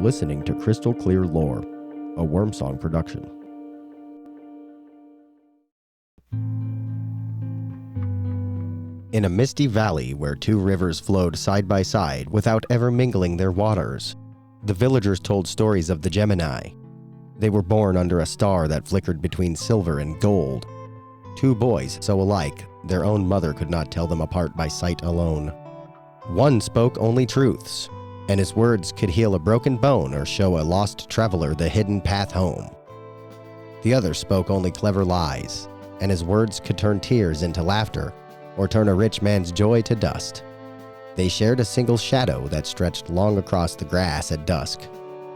listening to Crystal Clear Lore, a Wormsong production. In a misty valley where two rivers flowed side by side without ever mingling their waters, the villagers told stories of the Gemini. They were born under a star that flickered between silver and gold. Two boys so alike, their own mother could not tell them apart by sight alone. One spoke only truths, and his words could heal a broken bone or show a lost traveler the hidden path home. The other spoke only clever lies, and his words could turn tears into laughter or turn a rich man's joy to dust. They shared a single shadow that stretched long across the grass at dusk,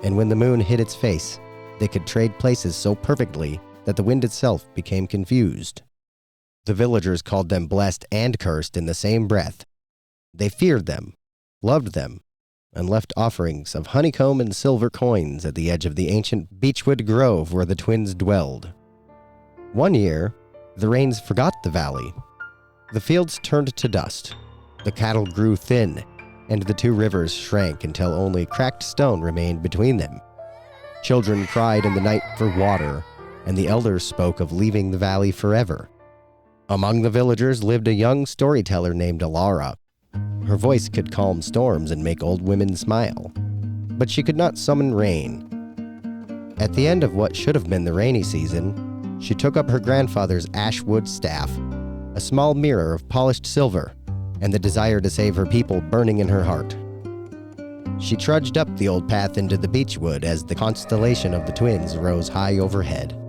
and when the moon hid its face, they could trade places so perfectly that the wind itself became confused. The villagers called them blessed and cursed in the same breath. They feared them, loved them, and left offerings of honeycomb and silver coins at the edge of the ancient beechwood grove where the twins dwelled. One year, the rains forgot the valley. The fields turned to dust, the cattle grew thin, and the two rivers shrank until only cracked stone remained between them. Children cried in the night for water, and the elders spoke of leaving the valley forever. Among the villagers lived a young storyteller named Alara. Her voice could calm storms and make old women smile, but she could not summon rain. At the end of what should have been the rainy season, she took up her grandfather's ashwood staff, a small mirror of polished silver, and the desire to save her people burning in her heart. She trudged up the old path into the beechwood as the constellation of the twins rose high overhead.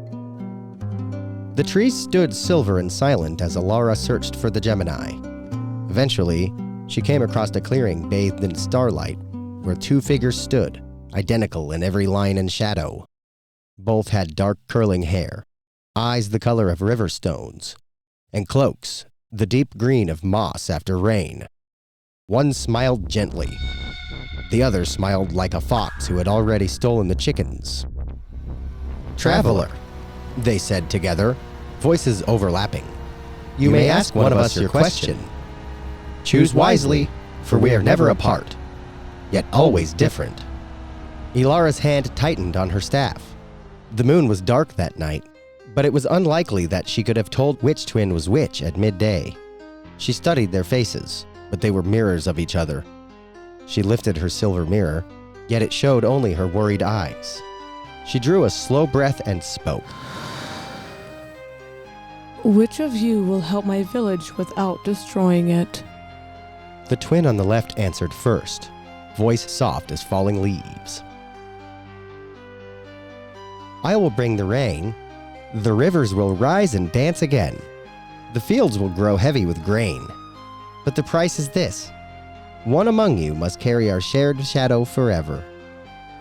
The trees stood silver and silent as Alara searched for the Gemini. Eventually, she came across a clearing bathed in starlight where two figures stood, identical in every line and shadow. Both had dark curling hair, eyes the color of river stones, and cloaks the deep green of moss after rain. One smiled gently. The other smiled like a fox who had already stolen the chickens. "Traveler," they said together, voices overlapping. "You may ask one of us your question. Choose wisely, for we are never apart, yet always different." Ilara's hand tightened on her staff. The moon was dark that night, but it was unlikely that she could have told which twin was which at midday. She studied their faces, but they were mirrors of each other. She lifted her silver mirror, yet it showed only her worried eyes. She drew a slow breath and spoke. "Which of you will help my village without destroying it?" The twin on the left answered first, voice soft as falling leaves. "I will bring the rain. The rivers will rise and dance again. The fields will grow heavy with grain. But the price is this. One among you must carry our shared shadow forever.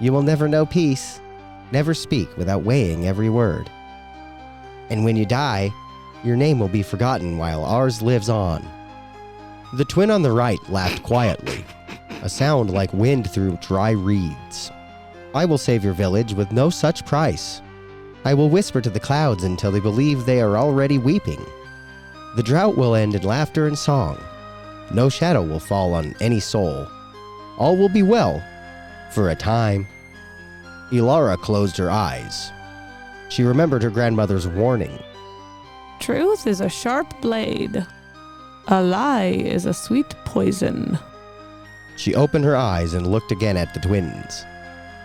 You will never know peace, never speak without weighing every word. And when you die, your name will be forgotten while ours lives on." The twin on the right laughed quietly, a sound like wind through dry reeds. "I will save your village with no such price. I will whisper to the clouds until they believe they are already weeping. The drought will end in laughter and song. No shadow will fall on any soul. All will be well, for a time." Ilara closed her eyes. She remembered her grandmother's warning. "Truth is a sharp blade. A lie is a sweet poison." She opened her eyes and looked again at the twins.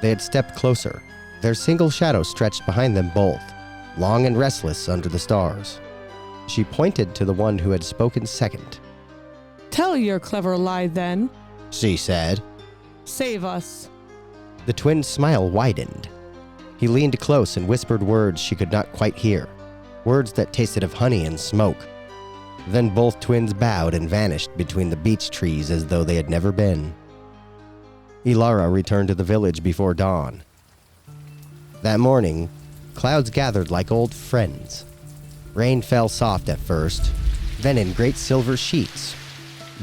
They had stepped closer. Their single shadow stretched behind them both, long and restless under the stars. She pointed to the one who had spoken second. "Tell your clever lie then," she said. "Save us." The twin's smile widened. He leaned close and whispered words she could not quite hear, words that tasted of honey and smoke. Then both twins bowed and vanished between the beech trees as though they had never been. Ilara returned to the village before dawn. That morning, clouds gathered like old friends. Rain fell soft at first, then in great silver sheets.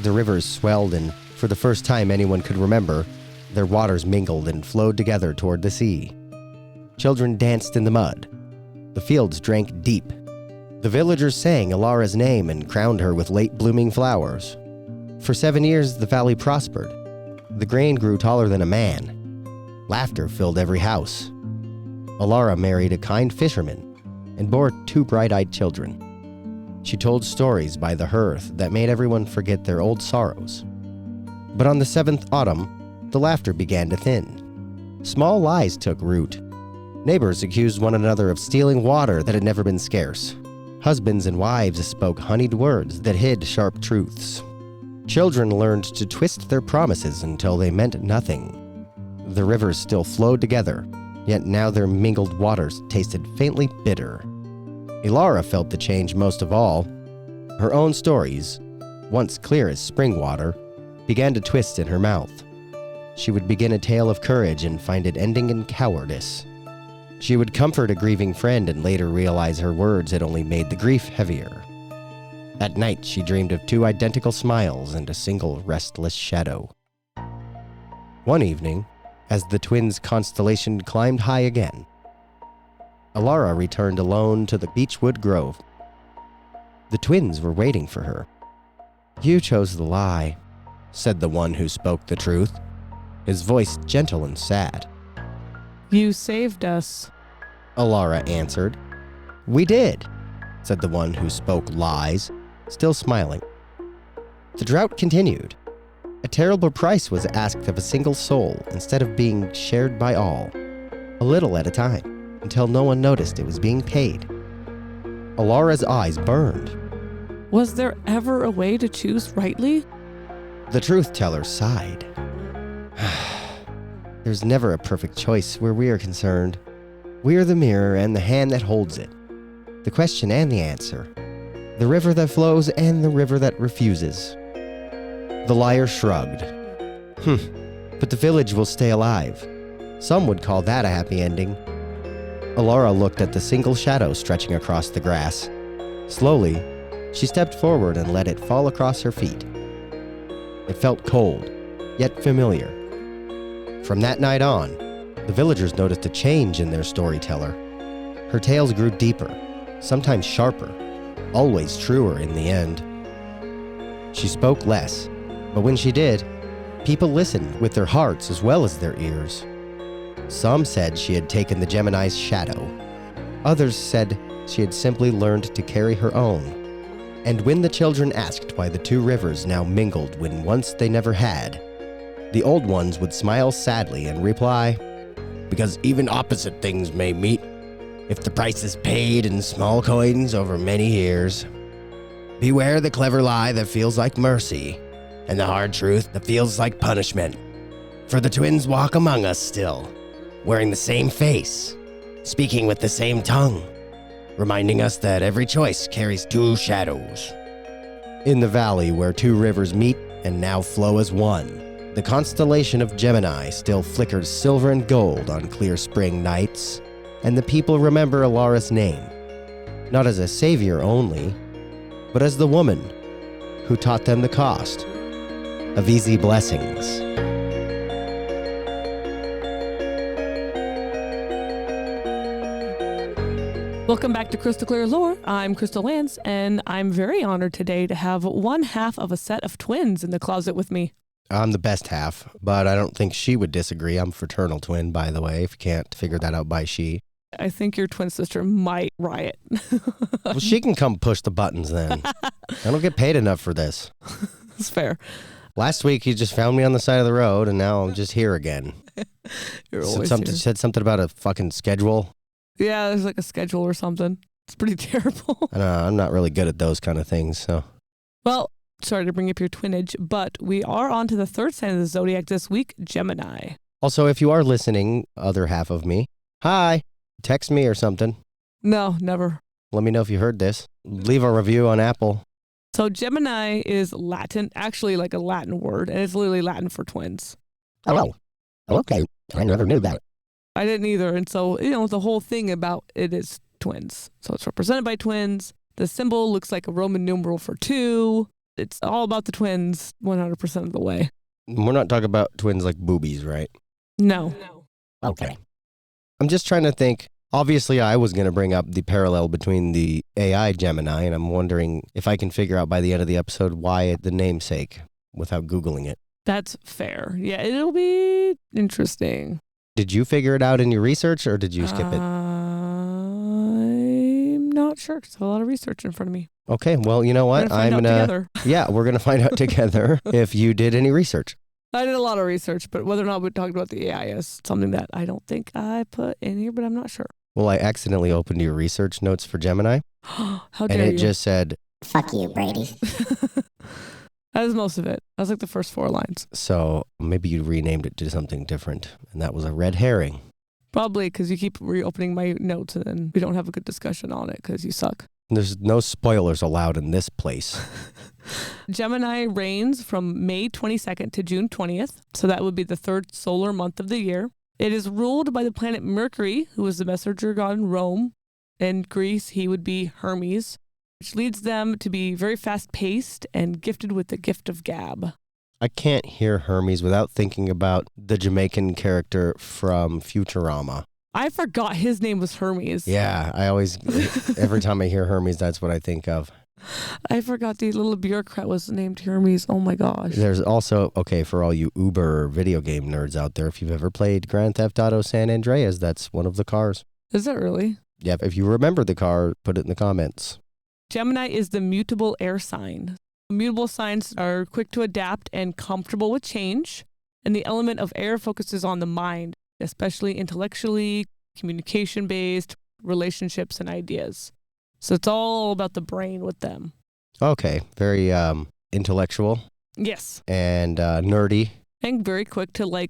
The rivers swelled, and for the first time anyone could remember, their waters mingled and flowed together toward the sea. Children danced in the mud. The fields drank deep. The villagers sang Alara's name and crowned her with late-blooming flowers. For 7 years, the valley prospered. The grain grew taller than a man. Laughter filled every house. Alara married a kind fisherman and bore 2 bright-eyed children. She told stories by the hearth that made everyone forget their old sorrows. But on the 7th autumn, the laughter began to thin. Small lies took root. Neighbors accused one another of stealing water that had never been scarce. Husbands and wives spoke honeyed words that hid sharp truths. Children learned to twist their promises until they meant nothing. The rivers still flowed together, yet now their mingled waters tasted faintly bitter. Alara felt the change most of all. Her own stories, once clear as spring water, began to twist in her mouth. She would begin a tale of courage and find it ending in cowardice. She would comfort a grieving friend and later realize her words had only made the grief heavier. At night, she dreamed of 2 identical smiles and a single restless shadow. One evening, as the twins' constellation climbed high again, Alara returned alone to the beechwood grove. The twins were waiting for her. "You chose the lie," said the one who spoke the truth, his voice gentle and sad. You saved us. Alara answered. "We did," said the one who spoke lies, still smiling. The drought continued. A terrible price was asked of a single soul instead of being shared by all, a little at a time, until no one noticed it was being paid. Alara's eyes burned. Was there ever a way to choose rightly? The truth teller sighed. There's never a perfect choice where we are concerned. We are the mirror and the hand that holds it, the question and the answer, the river that flows and the river that refuses. The liar shrugged. But the village will stay alive. Some would call that a happy ending. Alara looked at the single shadow stretching across the grass. Slowly, she stepped forward and let it fall across her feet. It felt cold, yet familiar. From that night on, the villagers noticed a change in their storyteller. Her tales grew deeper, sometimes sharper, always truer in the end. She spoke less, but when she did, people listened with their hearts as well as their ears. Some said she had taken the Gemini's shadow. Others said she had simply learned to carry her own. And when the children asked why the 2 rivers now mingled when once they never had, the old ones would smile sadly and reply, "Because even opposite things may meet, if the price is paid in small coins over many years. Beware the clever lie that feels like mercy, and the hard truth that feels like punishment. For the twins walk among us still, wearing the same face, speaking with the same tongue, reminding us that every choice carries 2 shadows." In the valley where 2 rivers meet and now flow as one, the constellation of Gemini still flickers silver and gold on clear spring nights, and the people remember Alara's name, not as a savior only, but as the woman who taught them the cost of easy blessings. Welcome back to Crystal Clear Lore. I'm Crystal Lance, and I'm very honored today to have one half of a set of twins in the closet with me. I'm the best half, but I don't think she would disagree. I'm a fraternal twin, by the way, if you can't figure that out by she. I think your twin sister might riot. Well, she can come push the buttons then. I don't get paid enough for this. That's fair. Last week, you just found me on the side of the road, and now I'm just here again. You're always here. Said something about a fucking schedule. Yeah, there's like a schedule or something. It's pretty terrible. I'm not really good at those kind of things, so. Well, sorry to bring up your twinage, but we are on to the 3rd sign of the zodiac this week, Gemini. Also, if you are listening, other half of me, hi, text me or something. No, never. Let me know if you heard this. Leave a review on Apple. So Gemini is Latin, actually like a Latin word, and it's literally Latin for twins. Oh, okay. I never knew that. I didn't either. And so, the whole thing about it is twins. So it's represented by twins. The symbol looks like a Roman numeral for 2. It's all about the twins 100% of the way. We're not talking about twins like boobies, right? No. Okay. I'm just trying to think. Obviously, I was going to bring up the parallel between the AI Gemini, and I'm wondering if I can figure out by the end of the episode why the namesake without Googling it. That's fair. Yeah, it'll be interesting. Did you figure it out in your research or did you skip it? I'm not sure. There's a lot of research in front of me. Okay, well, you know what? We're gonna find out together. Yeah, we're going to find out together if you did any research. I did a lot of research, but whether or not we talked about the AI is something that I don't think I put in here, but I'm not sure. Well, I accidentally opened your research notes for Gemini. How dare and it you. just said, "Fuck you, Brady." That was most of it. That was like the first 4 lines. so maybe you renamed it to something different. And that was a red herring. Probably because you keep reopening my notes and then we don't have a good discussion on it because you suck. There's no spoilers allowed in this place. Gemini reigns from May 22nd to June 20th. So that would be the 3rd solar month of the year. It is ruled by the planet Mercury, who is the messenger god in Rome. In Greece, he would be Hermes, which leads them to be very fast-paced and gifted with the gift of gab. I can't hear Hermes without thinking about the Jamaican character from Futurama. I forgot his name was Hermes. Yeah, every time I hear Hermes, that's what I think of. I forgot the little bureaucrat was named Hermes. Oh my gosh. There's also, okay, for all you Uber video game nerds out there, if you've ever played Grand Theft Auto San Andreas, that's one of the cars. Is it really? Yeah, if you remember the car, put it in the comments. Gemini is the mutable air sign. Mutable signs are quick to adapt and comfortable with change. And the element of air focuses on the mind, especially intellectually, communication-based, relationships, and ideas. So it's all about the brain with them. Okay, very intellectual. Yes. And nerdy. And very quick to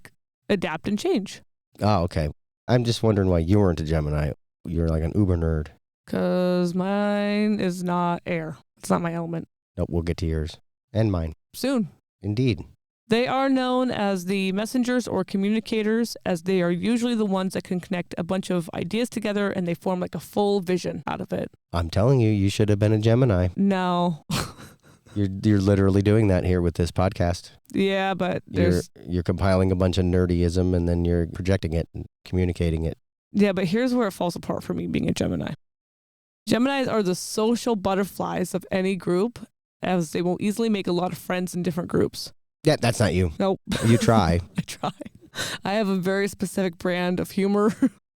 adapt and change. Oh, okay. I'm just wondering why you weren't a Gemini. You're like an Uber nerd. Because mine is not air. It's not my element. Nope, we'll get to yours. And mine. Soon. Indeed. They are known as the messengers or communicators, as they are usually the ones that can connect a bunch of ideas together and they form like a full vision out of it. I'm telling you, you should have been a Gemini. No. You're literally doing that here with this podcast. Yeah, but you're compiling a bunch of nerdyism and then you're projecting it and communicating it. Yeah, but here's where it falls apart for me being a Gemini. Geminis are the social butterflies of any group, as they will easily make a lot of friends in different groups. Yeah, that's not you. Nope. You try. I try. I have a very specific brand of humor.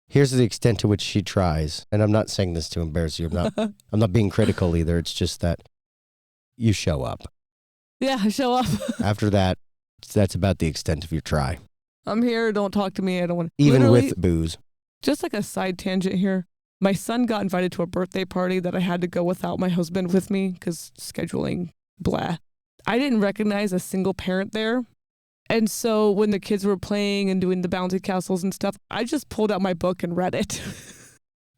Here's the extent to which she tries. And I'm not saying this to embarrass you. I'm not being critical either. It's just that you show up. Yeah, I show up. After that, that's about the extent of your try. I'm here. Don't talk to me. I don't want to. Even with booze. Just like a side tangent here. My son got invited to a birthday party that I had to go without my husband with me because scheduling, blah. I didn't recognize a single parent there. And so when the kids were playing and doing the bouncy castles and stuff, I just pulled out my book and read it.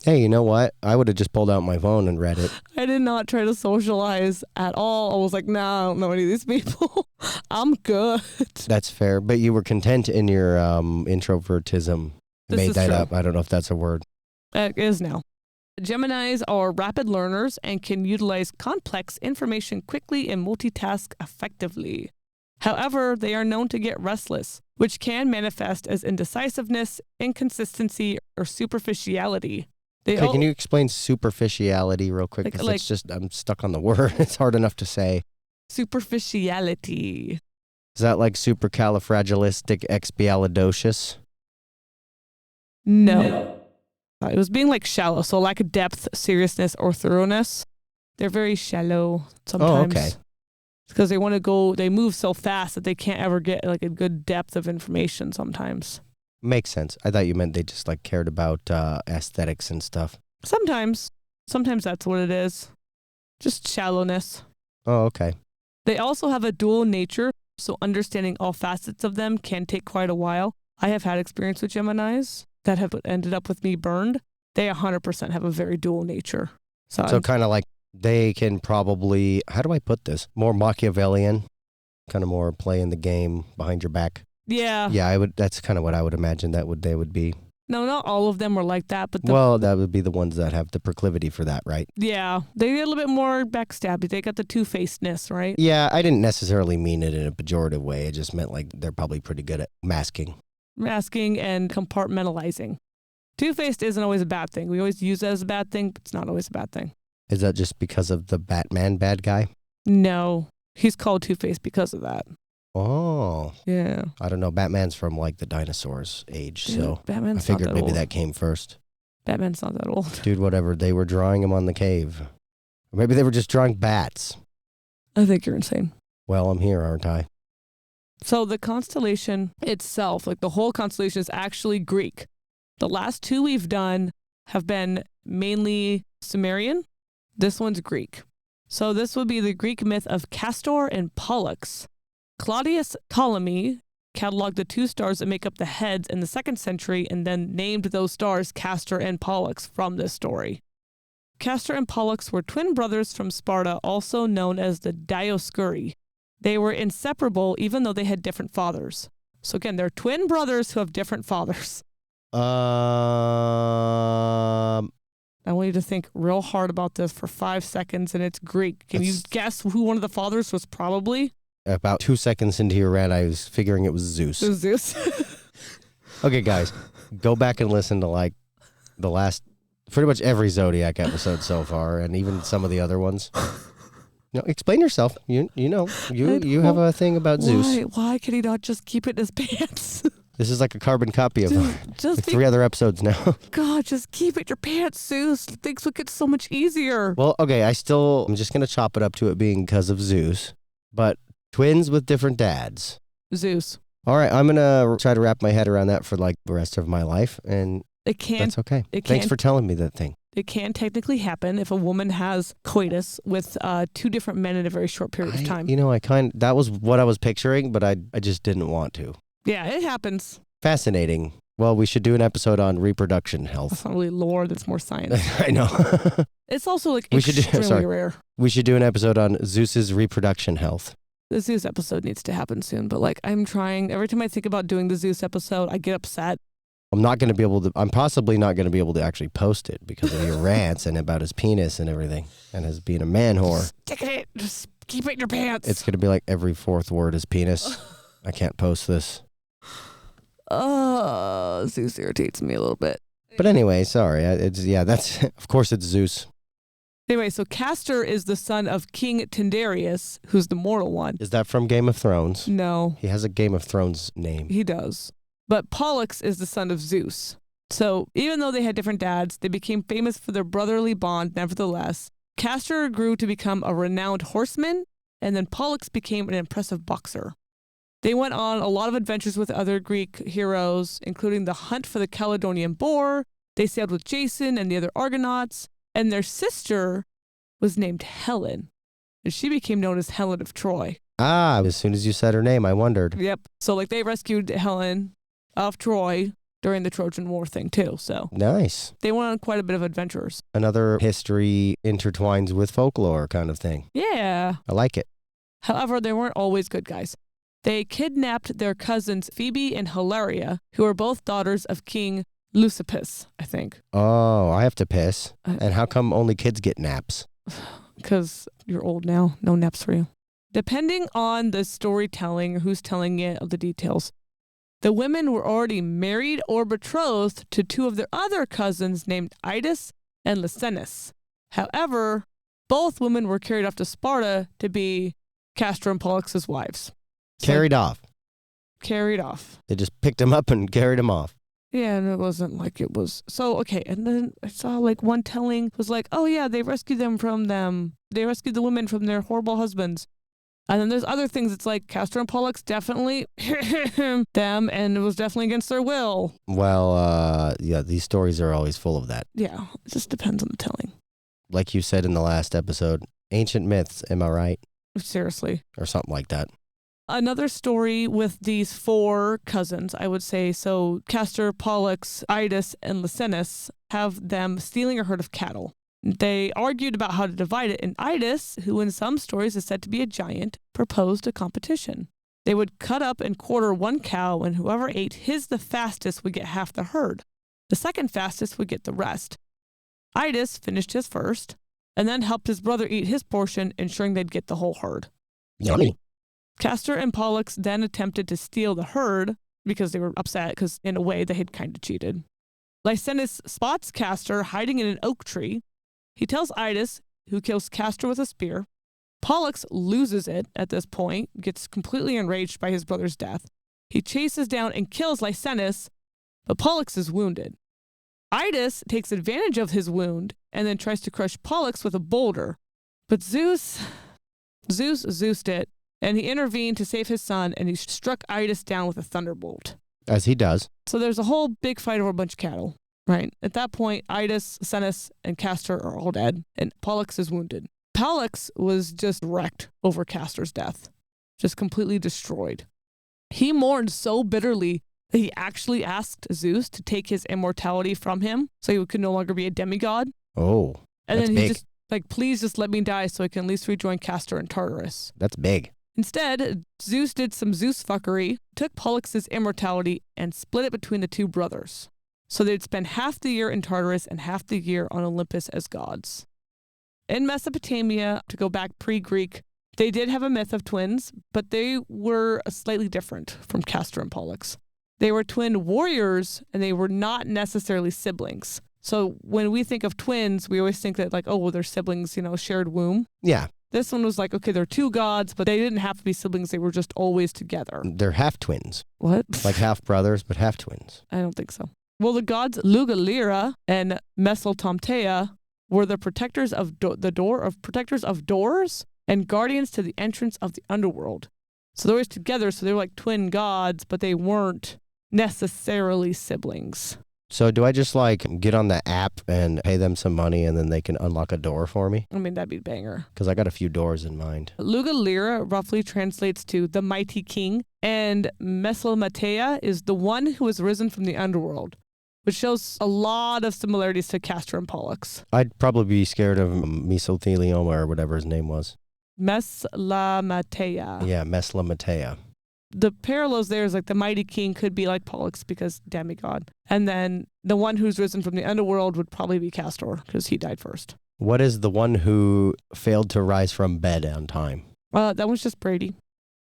Hey, you know what? I would have just pulled out my phone and read it. I did not try to socialize at all. I was like, nah, I don't know any of these people. I'm good. That's fair. But you were content in your introvertism. I made that up. I don't know if that's a word. It is now. Geminis are rapid learners and can utilize complex information quickly and multitask effectively. However, they are known to get restless, which can manifest as indecisiveness, inconsistency, or superficiality. Can you explain superficiality real quick? Because it's just, I'm stuck on the word. It's hard enough to say. Superficiality. Is that like supercalifragilisticexpialidocious? No. It was being shallow, so lack of depth, seriousness, or thoroughness. They're very shallow sometimes. Oh, okay. Because they want to go, they move so fast that they can't ever get a good depth of information sometimes. Makes sense. I thought you meant they just cared about aesthetics and stuff. Sometimes that's what it is. Just shallowness. Oh, okay. They also have a dual nature, so understanding all facets of them can take quite a while. I have had experience with Geminis that have ended up with me burned. They 100% have a very dual nature. So kind of like they can probably, how do I put this? More Machiavellian, kind of more playing the game behind your back. Yeah. Yeah, that's kind of what I would imagine they would be. No, not all of them are like that, but that would be the ones that have the proclivity for that, right? Yeah, they get a little bit more backstabby. They got the two-facedness, right? Yeah, I didn't necessarily mean it in a pejorative way. It just meant they're probably pretty good at masking. Masking and compartmentalizing. Two-faced isn't always a bad thing. We always use it as a bad thing, but it's not always a bad thing. Is that just because of the Batman bad guy? No, he's called Two-Faced because of that. Oh. Yeah. I don't know. Batman's from like the dinosaurs age, Dude, so Batman's I figured not that maybe old. that came first. Batman's not that old. Dude, whatever. They were drawing him on the cave. Or maybe they were just drawing bats. I think you're insane. Well, I'm here, aren't I? So the constellation itself, like the whole constellation, is actually Greek. The last two we've done have been mainly Sumerian. This one's Greek. So this would be the Greek myth of Castor and Pollux. Claudius Ptolemy cataloged the two stars that make up the heads in the 2nd century and then named those stars Castor and Pollux from this story. Castor and Pollux were twin brothers from Sparta, also known as the Dioscuri. They were inseparable even though they had different fathers. So again, they're twin brothers who have different fathers. I want you to think real hard about this for 5 seconds, and it's Greek. Can you guess who one of the fathers was probably? About 2 seconds into your rant, I was figuring it was Zeus. It was Zeus. Okay, guys, go back and listen to like the last, pretty much every Zodiac episode so far, and even some of the other ones. No, explain yourself. You have a thing about Zeus. Why can he not just keep it in his pants? This is like a carbon copy of Just like 3 other episodes now. God, just keep it in your pants, Zeus. Things would get so much easier. Well, okay, I'm just going to chop it up to it being because of Zeus, but twins with different dads. Zeus. All right, I'm going to try to wrap my head around that for like the rest of my life, and that's okay. Thanks for telling me that thing. It can technically happen if a woman has coitus with 2 different men in a very short period of time. That was what I was picturing, but I just didn't want to. Yeah, it happens. Fascinating. Well, we should do an episode on reproduction health. That's not really lore, that's more science. I know. It's also like extremely rare. We should do an episode on Zeus's reproduction health. The Zeus episode needs to happen soon, but like I'm trying, every time I think about doing the Zeus episode, I get upset. I'm possibly not going to be able to actually post it because of your rants and about his penis and everything and his being a man whore. Stick it, just keep it in your pants. It's going to be like every 4th word is penis. I can't post this. Zeus irritates me a little bit. But anyway, sorry. Of course it's Zeus. Anyway, so Castor is the son of King Tyndareus, who's the mortal one. Is that from Game of Thrones? No. He has a Game of Thrones name. He does. But Pollux is the son of Zeus. So even though they had different dads, they became famous for their brotherly bond nevertheless. Castor grew to become a renowned horseman, and then Pollux became an impressive boxer. They went on a lot of adventures with other Greek heroes, including the hunt for the Caledonian boar. They sailed with Jason and the other Argonauts, and their sister was named Helen, and she became known as Helen of Troy. As soon as you said her name, I wondered. Yep. So like they rescued Helen of Troy during the Trojan War thing too. So nice. They went on quite a bit of adventures. Another history intertwines with folklore kind of thing. Yeah. I like it. However, they weren't always good guys. They kidnapped their cousins Phoebe and Hilaria, who were both daughters of King Leucippus, I think. Oh, I have to piss. And how come only kids get naps? Because you're old now. No naps for you. Depending on the storytelling or who's telling it of the details, the women were already married or betrothed to 2 of their other cousins named Idas and Lysinus. However, both women were carried off to Sparta to be Castor and Pollux's wives. Carried off. They just picked him up and carried him off. Yeah, and it wasn't like it was. So, okay, and then I saw like one telling was like, oh yeah, they rescued them from them. They rescued the women from their horrible husbands. And then there's other things. It's like Castor and Pollux definitely them, and it was definitely against their will. Well, yeah, these stories are always full of that. Yeah, it just depends on the telling. Like you said in the last episode, ancient myths, am I right? Seriously. Or something like that. Another story with these 4 cousins, I would say, so Castor, Pollux, Idas, and Lysinus, have them stealing a herd of cattle. They argued about how to divide it, and Idas, who in some stories is said to be a giant, proposed a competition. They would cut up and quarter 1 cow, and whoever ate his the fastest would get half the herd. The second fastest would get the rest. Idas finished his first, and then helped his brother eat his portion, ensuring they'd get the whole herd. Yummy. Castor and Pollux then attempted to steal the herd because they were upset because in a way they had kind of cheated. Lysinus spots Castor hiding in an oak tree. He tells Idas, who kills Castor with a spear. Pollux loses it at this point, gets completely enraged by his brother's death. He chases down and kills Lysenus, but Pollux is wounded. Idas takes advantage of his wound and then tries to crush Pollux with a boulder. But Zeused it, and he intervened to save his son, and he struck Idas down with a thunderbolt. As he does. So there's a whole big fight over a bunch of cattle, right? At that point, Idas, Lysenus, and Castor are all dead, and Pollux is wounded. Pollux was just wrecked over Castor's death, just completely destroyed. He mourned so bitterly that he actually asked Zeus to take his immortality from him so he could no longer be a demigod. Oh, and that's then he big. just please just let me die so I can at least rejoin Castor and Tartarus. That's big. Instead, Zeus did some Zeus fuckery, took Pollux's immortality, and split it between the two brothers. So they'd spend half the year in Tartarus and half the year on Olympus as gods. In Mesopotamia, to go back pre-Greek, they did have a myth of twins, but they were slightly different from Castor and Pollux. They were twin warriors, and they were not necessarily siblings. So when we think of twins, we always think that they're siblings, shared womb. Yeah. This one was okay, they're two gods, but they didn't have to be siblings. They were just always together. They're half twins. What? Like half brothers, but half twins. I don't think so. Well, the gods Lugalera and Meslamtea were the protectors of protectors of doors and guardians to the entrance of the underworld. So they're always together, so they were like twin gods, but they weren't necessarily siblings. So do I just get on the app and pay them some money and then they can unlock a door for me? I mean, that'd be a banger. Because I got a few doors in mind. Lugalera roughly translates to the mighty king, and Meslamtea is the one who has risen from the underworld, which shows a lot of similarities to Castor and Pollux. I'd probably be scared of mesothelioma or whatever his name was. Meslamtea. Yeah, Meslamtea. The parallels there is the mighty king could be like Pollux because demigod. And then the one who's risen from the underworld would probably be Castor because he died first. What is the one who failed to rise from bed on time? That one's just Brady.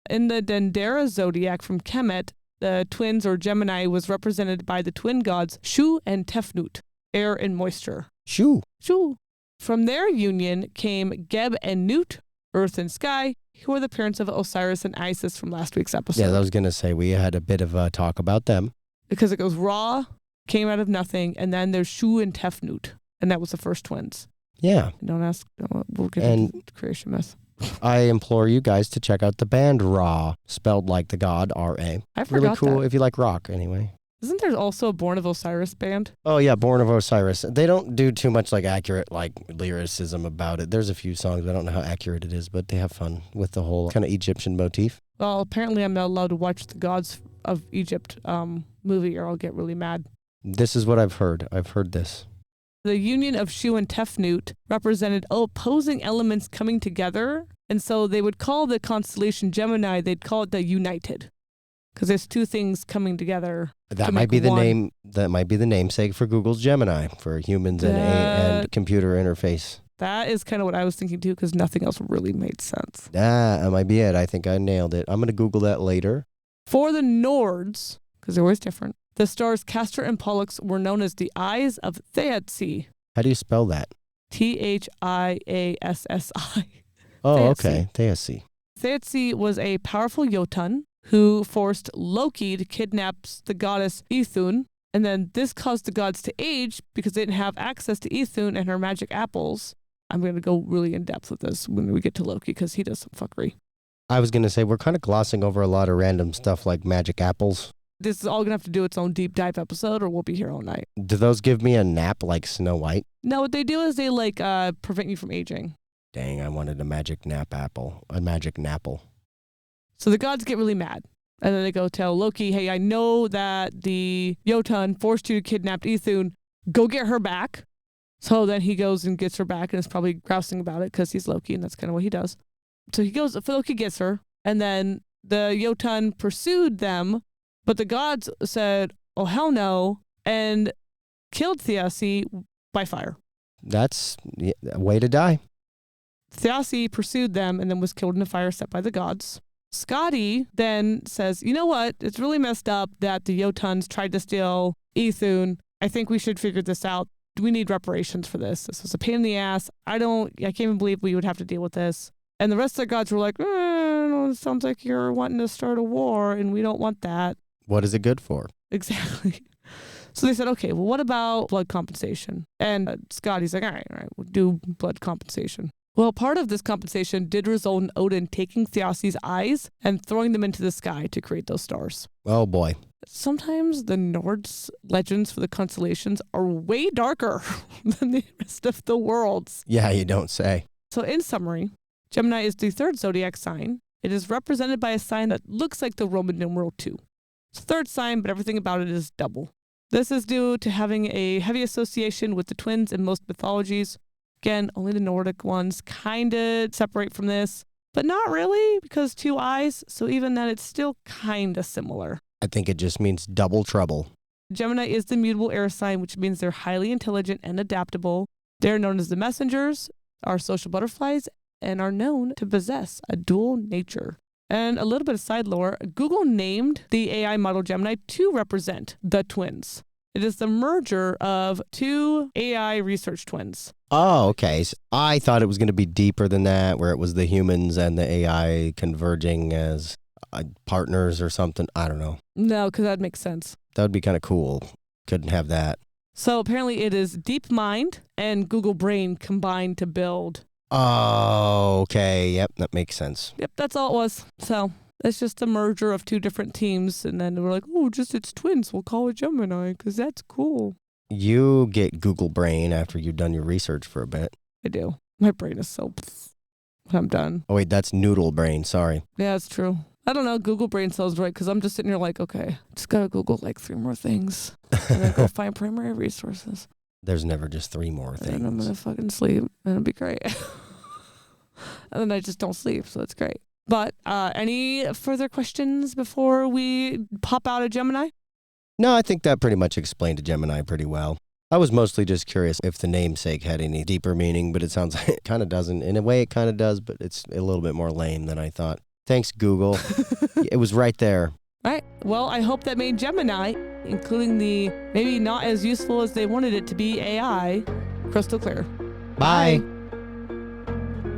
In the Dendera zodiac from Kemet, the twins or Gemini was represented by the twin gods Shu and Tefnut, air and moisture. Shu. From their union came Geb and Nut, earth and sky, who are the parents of Osiris and Isis from last week's episode. Yeah, I was going to say we had a bit of a talk about them. Because it goes Ra, came out of nothing, and then there's Shu and Tefnut, and that was the first twins. Yeah. Don't ask, we'll get into creation myth. I implore you guys to check out the band Ra, spelled like the god, R-A. I forgot really cool that. if you like rock, anyway. Isn't there also a Born of Osiris band? Oh, yeah, Born of Osiris. They don't do too much accurate lyricism about it. There's a few songs, I don't know how accurate it is, but they have fun with the whole kind of Egyptian motif. Well, apparently I'm not allowed to watch the Gods of Egypt movie or I'll get really mad. This is what I've heard. I've heard this. The union of Shu and Tefnut represented opposing elements coming together, and so they would call the constellation Gemini, they'd call it the United. Because there's two things coming together. That might be the name. That might be the namesake for Google's Gemini for humans and computer interface. That is kind of what I was thinking too, because nothing else really made sense. That might be it. I think I nailed it. I'm going to Google that later. For the Nords, because they're always different, the stars Castor and Pollux were known as the eyes of Thiazi. How do you spell that? Thiassi. Oh, Thiazi. okay. Thiazi. Thiazi was a powerful Jotun who forced Loki to kidnap the goddess Ithun, and then this caused the gods to age because they didn't have access to Ithun and her magic apples. I'm going to go really in depth with this when we get to Loki because he does some fuckery. I was going to say, we're kind of glossing over a lot of random stuff like magic apples. This is all going to have to do its own deep dive episode or we'll be here all night. Do those give me a nap like Snow White? No, what they do is they prevent you from aging. Dang, I wanted a magic apple. So the gods get really mad. And then they go tell Loki, hey, I know that the Jotun forced you to kidnap Ithun. Go get her back. So then he goes and gets her back and is probably grousing about it because he's Loki and that's kind of what he does. So he goes, Loki gets her. And then the Jotun pursued them. But the gods said, oh, hell no. And killed Thiazi by fire. That's a way to die. Thiazi pursued them and then was killed in a fire set by the gods. Scotty then says, you know what? It's really messed up that the Jotuns tried to steal Ithun. I think we should figure this out. We need reparations for this. This was a pain in the ass. I can't even believe we would have to deal with this. And the rest of the gods were like, it sounds like you're wanting to start a war, and we don't want that. What is it good for? Exactly. So they said, okay, well, what about blood compensation? And Scotty's like, all right, we'll do blood compensation. Well, part of this compensation did result in Odin taking Thiazi's eyes and throwing them into the sky to create those stars. Oh boy. Sometimes the Norse legends for the constellations are way darker than the rest of the worlds. Yeah, you don't say. So in summary, Gemini is the third zodiac sign. It is represented by a sign that looks like the Roman numeral 2. It's the third sign, but everything about it is double. This is due to having a heavy association with the twins in most mythologies. Again, only the Nordic ones kind of separate from this, but not really, because 2 eyes, so even then it's still kind of similar. I think it just means double trouble. Gemini is the mutable air sign, which means they're highly intelligent and adaptable. They're known as the messengers, are social butterflies, and are known to possess a dual nature. And a little bit of side lore, Google named the AI model Gemini to represent the twins. It is the merger of 2 AI research twins. Oh, okay. So I thought it was going to be deeper than that, where it was the humans and the AI converging as partners or something. I don't know. No, because that makes sense. That would be kind of cool. Couldn't have that. So apparently it is DeepMind and Google Brain combined to build. Oh, okay. Yep, that makes sense. Yep, that's all it was. So it's just a merger of 2 different teams. And then we're like, it's twins. We'll call it Gemini because that's cool. You get Google Brain after you've done your research for a bit. I do. My brain is so when I'm done. Oh, wait, that's Noodle Brain. Sorry. Yeah, it's true. I don't know. Google Brain sounds right because I'm just sitting here like, okay, just got to Google like 3 more things and then go find primary resources. There's never just 3 more things. And I'm going to fucking sleep and it'll be great. And then I just don't sleep, so it's great. But any further questions before we pop out of Gemini? No, I think that pretty much explained a Gemini pretty well. I was mostly just curious if the namesake had any deeper meaning, but it sounds like it kind of doesn't. In a way, it kind of does, but it's a little bit more lame than I thought. Thanks, Google. It was right there. All right. Well, I hope that made Gemini, including the maybe not as useful as they wanted it to be AI, crystal clear. Bye.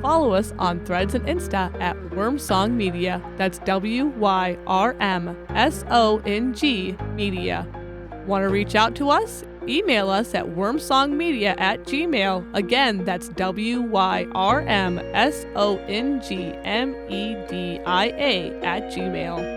Follow us on Threads and Insta at Wormsong Media. That's WYRMSONG Media. Want to reach out to us? Email us at wormsongmedia@gmail. Again, that's WYRMSONGMEDIA@gmail.